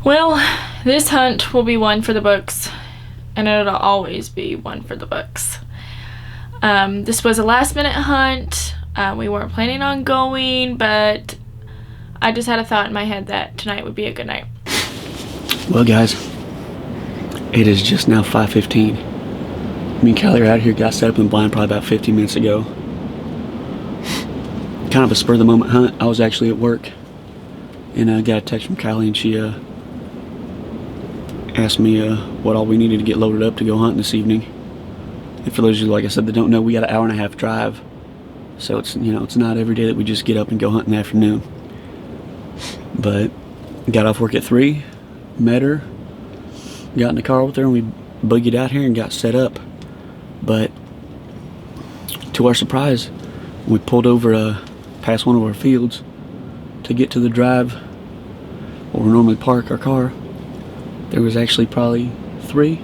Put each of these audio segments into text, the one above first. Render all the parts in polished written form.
Well, this hunt will be one for the books, and it'll always be one for the books. This was a last minute hunt. We weren't planning on going, but I just had a thought in my head that tonight would be a good night. Well guys, it is just now 5:15. Me and Kiley are out here, got set up in the blind probably about 15 minutes ago. Kind of a spur of the moment hunt. I was actually at work and I got a text from Kiley, and she asked me what all we needed to get loaded up to go hunting this evening. And for those of you, like I said, that don't know, we got an hour and a half drive. So it's, you know, it's not every day that we just get up and go hunt in the afternoon. But got off work at 3, met her, got in the car with her, and we boogied out here and got set up. But to our surprise, we pulled over past one of our fields to get to the drive where we normally park our car. There was actually probably three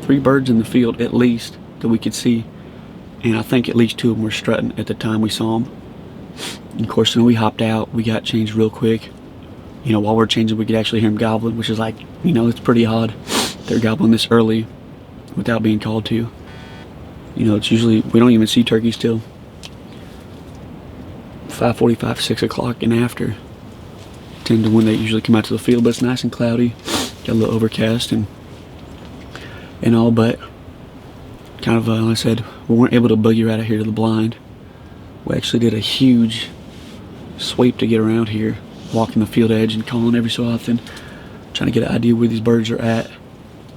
birds in the field at least that we could see, and I think at least 2 of them were strutting at the time we saw them. And of course, when we hopped out, we got changed real quick. You know, while we're changing, we could actually hear them gobbling, which is like, you know, it's pretty odd. They're gobbling this early without being called to. You know, it's usually, we don't even see turkeys till 5:45, 6 o'clock and after. Tend to when they usually come out to the field, but it's nice and cloudy. Got a little overcast and all, but kind of, like I said, we weren't able to boogie right out here to the blind. We actually did a huge sweep to get around here, walking the field edge and calling every so often, trying to get an idea where these birds are at.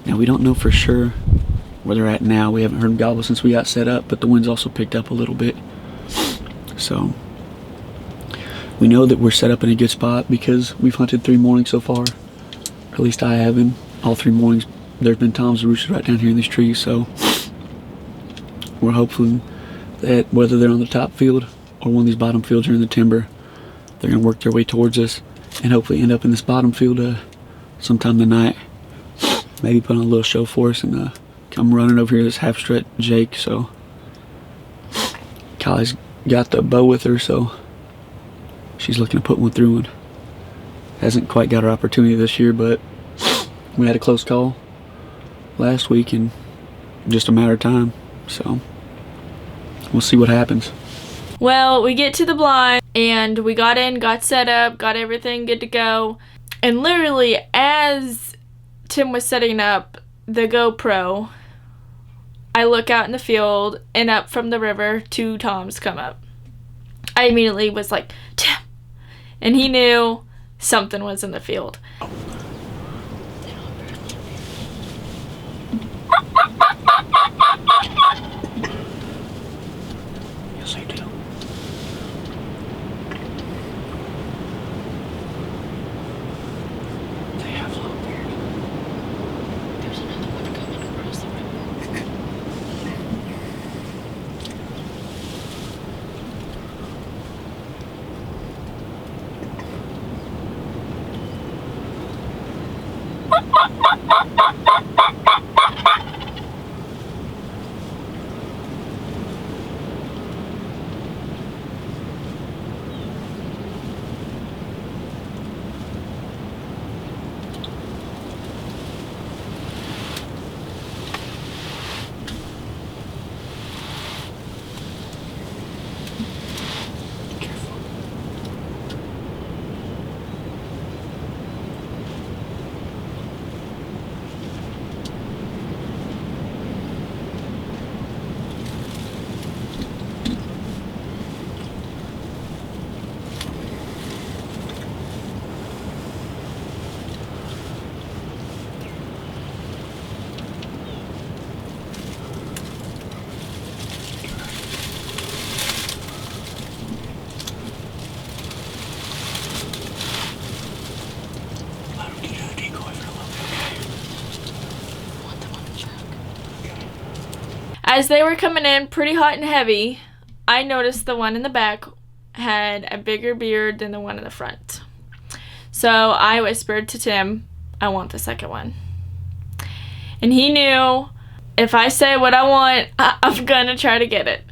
Now, we don't know for sure where they're at now. We haven't heard them gobble since we got set up, but the wind's also picked up a little bit. So we know that we're set up in a good spot because we've hunted 3 mornings so far. Or at least I have, and all 3 mornings there's been toms roosted right down here in these trees. So we're hoping that whether they're on the top field or one of these bottom fields are in the timber, they're going to work their way towards us and hopefully end up in this bottom field sometime tonight. Maybe put on a little show for us and come running over here this half strut Jake. So Kiley's got the bow with her, so she's looking to put one through, and hasn't quite got her opportunity this year, but we had a close call last week and just a matter of time. So we'll see what happens. Well, we get to the blind and we got in, got set up, got everything good to go. And literally as Tim was setting up the GoPro, I look out in the field and up from the river 2 toms come up. I immediately was like, Tim! And he knew something was in the field. Yes, I do. They have longbeards. There's another one coming across the river. As they were coming in pretty hot and heavy, I noticed the one in the back had a bigger beard than the one in the front. So I whispered to Tim, I want the second one. And he knew if I say what I want, I'm gonna try to get it.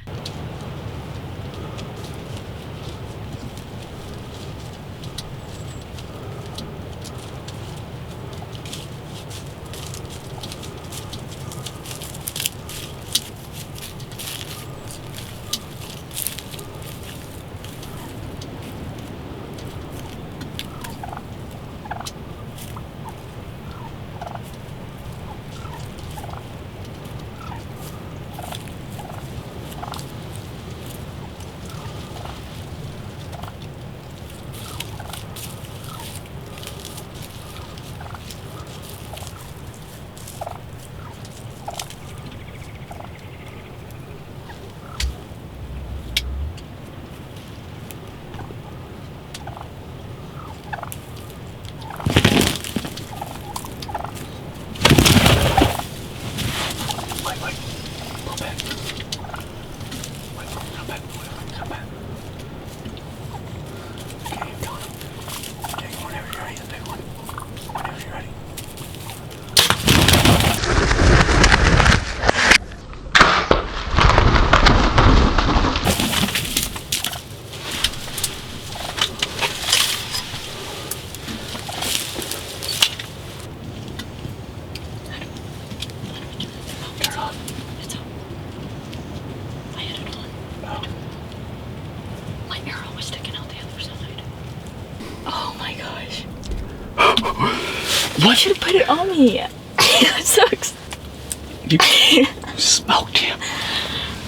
You should have put it on me. I'm so excited. You smoked him.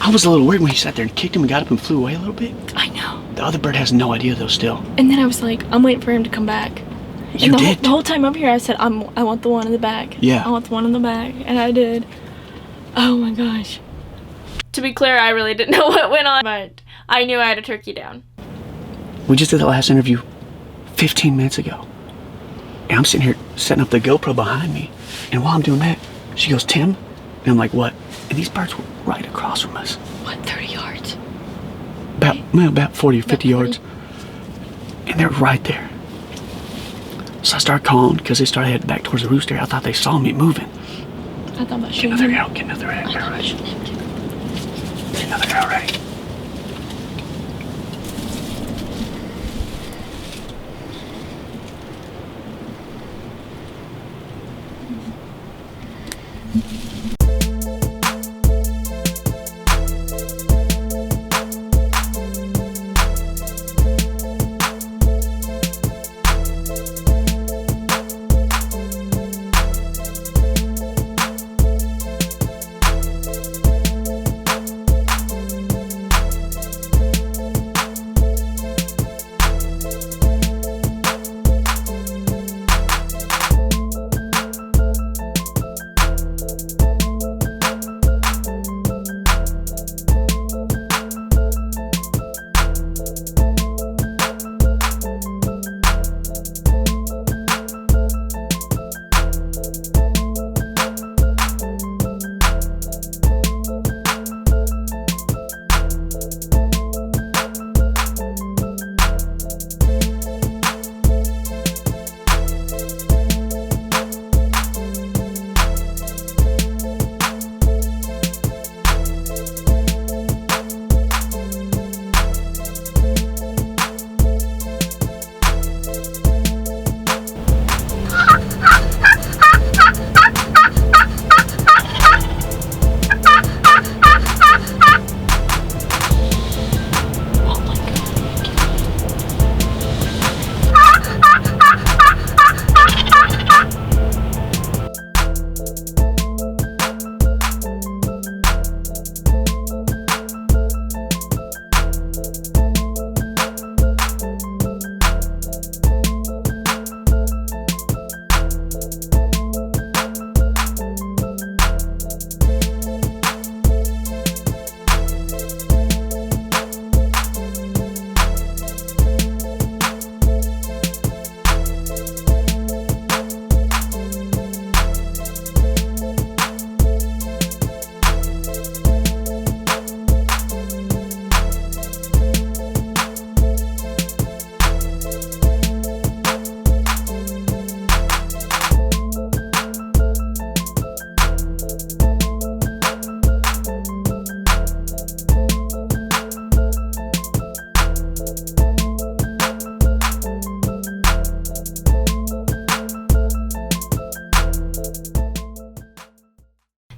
I was a little worried when he sat there and kicked him and got up and flew away a little bit. I know. The other bird has no idea though still. And then I was like, I'm waiting for him to come back. You did. The whole time up here I said, I want the one in the back. Yeah. I want the one in the back. And I did. Oh my gosh. To be clear, I really didn't know what went on, but I knew I had a turkey down. We just did that last interview 15 minutes ago. And I'm sitting here setting up the GoPro behind me. And while I'm doing that, she goes, Tim? And I'm like, what? And these birds were right across from us. What, 30 yards? About 40 or 50 yards. And they're right there. So I start calling because they started heading back towards the rooster. I thought they saw me moving. I thought about Get shooting another him. arrow, get another arrow ready. Get another arrow ready.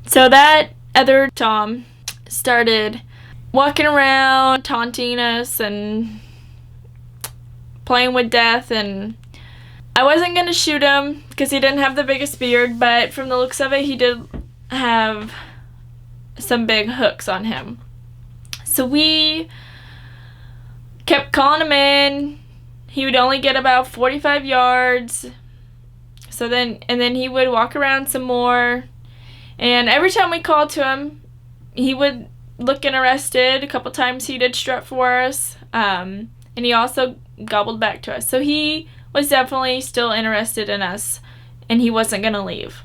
So that other Tom started walking around, taunting us and playing with death, and I wasn't going to shoot him because he didn't have the biggest beard, but from the looks of it, he did have some big hooks on him. So we kept calling him in. He would only get about 45 yards. So then he would walk around some more. And every time we called to him, he would look interested. A couple times he did strut for us. And he also gobbled back to us. So he was definitely still interested in us. And he wasn't going to leave.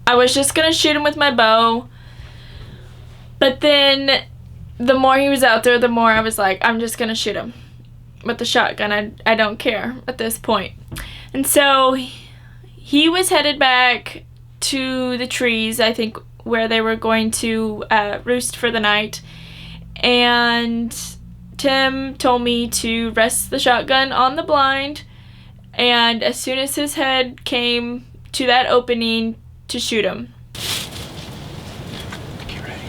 I was just going to shoot him with my bow. But then the more he was out there, the more I was like, I'm just going to shoot him with the shotgun. I don't care at this point. And so he was headed back to the trees, I think, where they were going to roost for the night. And Tim told me to rest the shotgun on the blind, and as soon as his head came to that opening, to shoot him. Get ready.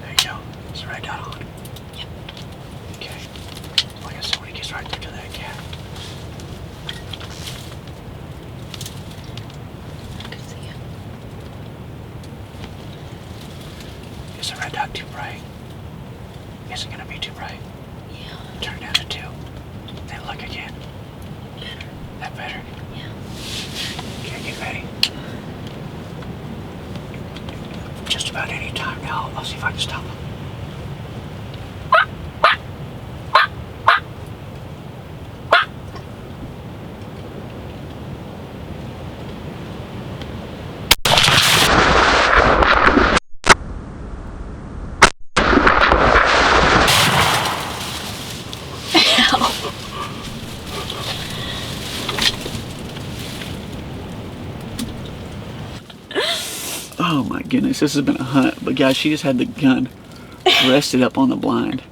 There you go. It's right down on. Yep. Okay. Like I said, when he gets right there to that gap, not too bright? Is it gonna be too bright? Yeah. Turn it down to 2. Then look again. Better. That better? Yeah. Okay, get ready. Just about any time now. I'll see if I can stop him. Oh my goodness, this has been a hunt. But guys, she just had the gun rested up on the blind.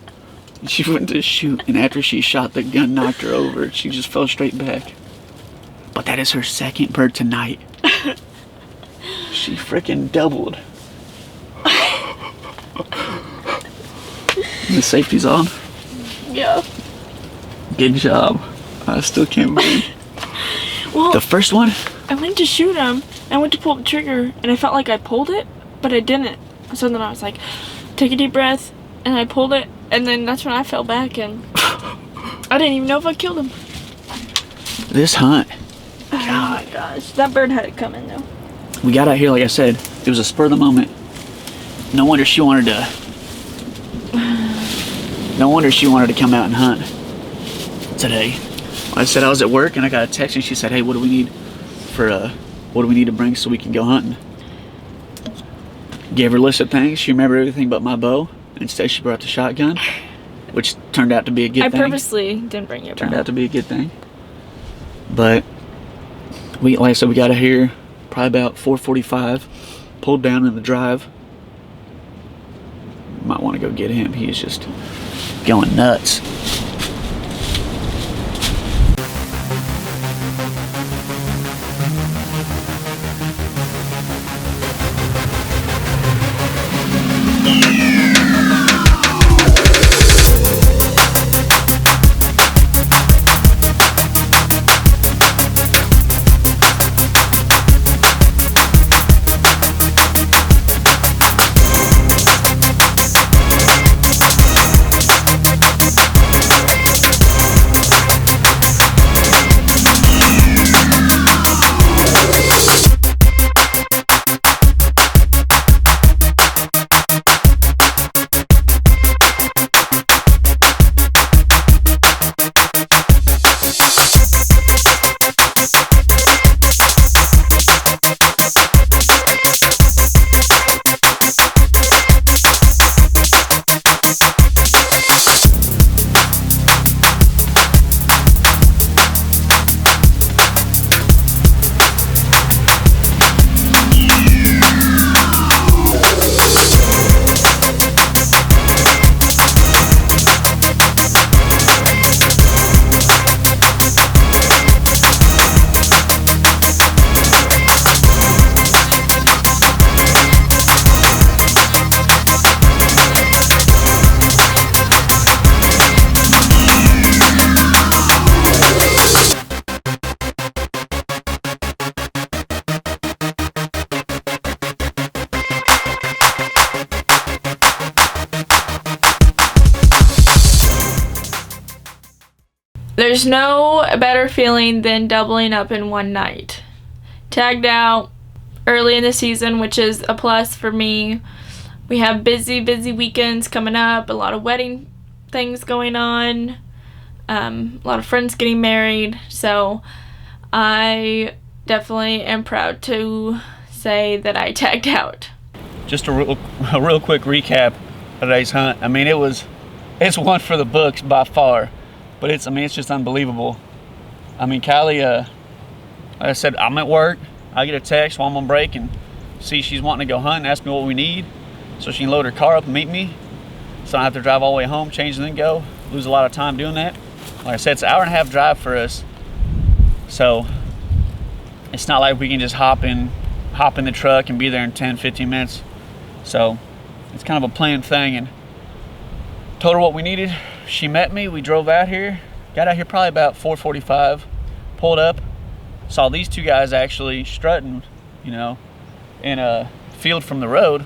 She went to shoot, and after she shot, the gun knocked her over. She just fell straight back. But that is her second bird tonight. She freaking doubled. The safety's on? Yeah. Good job. I still can't believe. Well, The first one? I went to shoot him. I went to pull the trigger, and I felt like I pulled it, but I didn't. So then I was like, take a deep breath, and I pulled it, and then that's when I fell back, and I didn't even know if I killed him. This hunt. Oh my gosh, that bird had it coming though. We got out here, like I said, it was a spur of the moment. No wonder she wanted to come out and hunt today. I said I was at work and I got a text and she said, hey, what do we need to bring so we can go hunting? Gave her a list of things. She remembered everything but my bow. Instead, she brought the shotgun, which turned out to be a good thing. I purposely didn't bring your bow. Turned out to be a good thing. But like I said, we got out here probably about 4:45. Pulled down in the drive. Might want to go get him. He's just going nuts. There's no better feeling than doubling up in one night. Tagged out early in the season, which is a plus for me. We have busy weekends coming up, a lot of wedding things going on, a lot of friends getting married, so I definitely am proud to say that I tagged out. Just a real quick recap of today's hunt. I mean, it's one for the books by far, but it's just unbelievable. I mean, Kiley, like I said, I'm at work. I get a text while I'm on break and see she's wanting to go hunt and ask me what we need so she can load her car up and meet me, so I don't have to drive all the way home, change and then go. Lose a lot of time doing that. Like I said, it's an hour-and-a-half drive for us, so it's not like we can just hop in the truck and be there in 10-15 minutes. So it's kind of a planned thing, and told her what we needed. She met me, we drove out here, got out here probably about 4:45, pulled up, saw these two guys actually strutting, in a field from the road.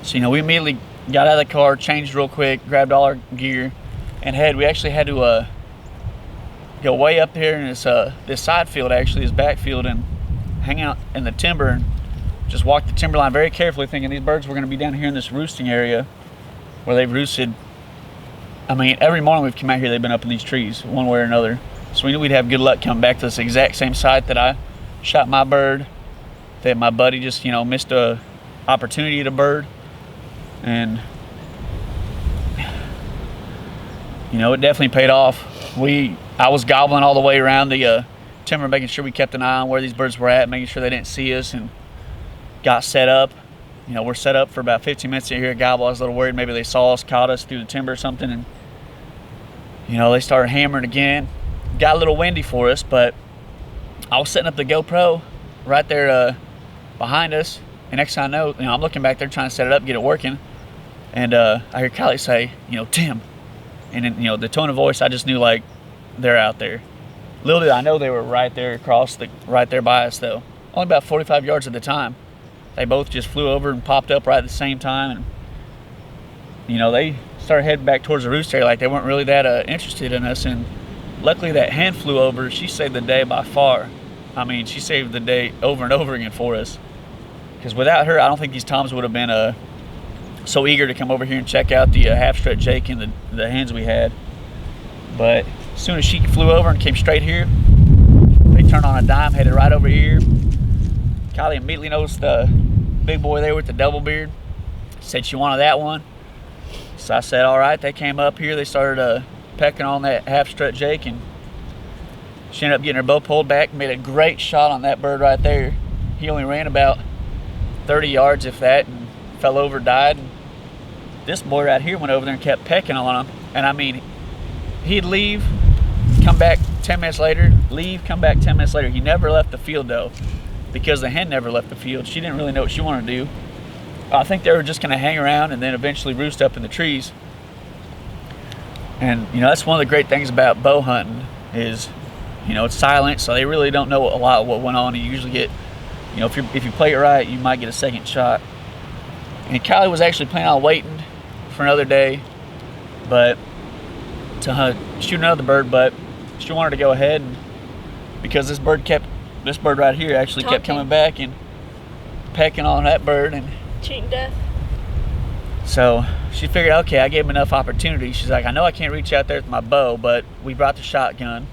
So, you know, we immediately got out of the car, changed real quick, grabbed all our gear, and we actually had to go way up here in this side field, actually, this backfield, and hang out in the timber and just walk the timber line very carefully, thinking these birds were going to be down here in this roosting area where they've roosted. I mean, every morning we've come out here, they've been up in these trees one way or another. So we knew we'd have good luck coming back to this exact same site that I shot my bird, that my buddy just, you know, missed a opportunity at a bird. And, you know, it definitely paid off. I was gobbling all the way around the timber, making sure we kept an eye on where these birds were at, making sure they didn't see us, and got set up. You know, we're set up for about 15 minutes to hear a gobble. I was a little worried maybe they saw us, caught us through the timber or something, and, you know, they started hammering again. Got a little windy for us, but I was setting up the GoPro right there behind us, and next thing I know, you know, I'm looking back there trying to set it up, get it working, and I hear Kiley say, you know, Tim, and then, you know, the tone of voice, I just knew, like, they're out there. Little did I know they were right there right there by us, though. Only about 45 yards at the time. They both just flew over and popped up right at the same time, and, you know, they started heading back towards the roost area like they weren't really that interested in us. And luckily that hen flew over. She saved the day by far. I mean, she saved the day over and over again for us, because without her, I don't think these toms would have been so eager to come over here and check out the half-strut jake and the hens we had. But as soon as she flew over and came straight here, they turned on a dime, headed right over here. Kiley immediately noticed the big boy there with the double beard, said she wanted that one. So I said, all right. They came up here, they started pecking on that half-strut jake, and she ended up getting her bow pulled back, made a great shot on that bird right there. He only ran about 30 yards, if that, and fell over, died. And this boy right here went over there and kept pecking on him. And I mean, he'd leave, come back 10 minutes later, leave, come back 10 minutes later. He never left the field, though, because the hen never left the field. She didn't really know what she wanted to do. I think they were just going to hang around and then eventually roost up in the trees. And, you know, that's one of the great things about bow hunting is, you know, it's silent, so they really don't know a lot of what went on. You usually get, you know, if you play it right, you might get a second shot. And Kiley was actually planning on waiting for another day, but to shoot another bird, but she wanted to go ahead, and because this bird right here actually kept coming back and pecking on that bird and cheating death. So she figured, okay, I gave him enough opportunity. She's like, I know I can't reach out there with my bow, but we brought the shotgun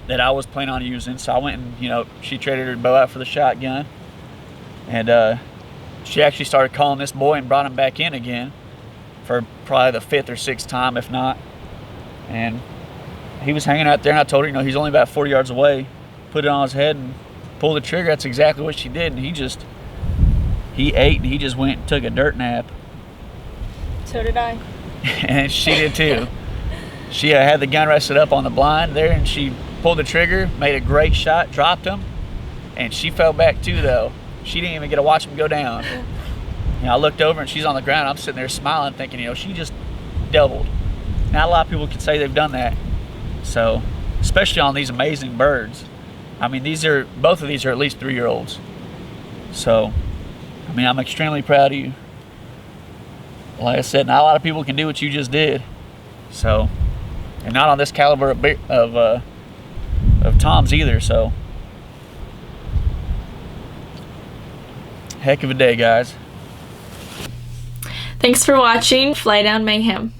that I was planning on using. So I went and, you know, she traded her bow out for the shotgun, and she actually started calling this boy and brought him back in again for probably the 5th or 6th time, if not. And he was hanging out there, and I told her, you know, he's only about 40 yards away. Put it on his head and pulled the trigger. That's exactly what she did. And he ate, and he just went and took a dirt nap. So did I. And she did too. She had the gun rested up on the blind there, and she pulled the trigger, made a great shot, dropped him, and she fell back too, though. She didn't even get to watch him go down. You know, I looked over, and she's on the ground. I'm sitting there smiling, thinking, you know, she just doubled. Not a lot of people can say they've done that. So, especially on these amazing birds. I mean, both of these are at least 3-year-olds. So, I mean, I'm extremely proud of you. Like I said, not a lot of people can do what you just did. So, and not on this caliber of toms either. So, heck of a day, guys. Thanks for watching Fly Down Mayhem.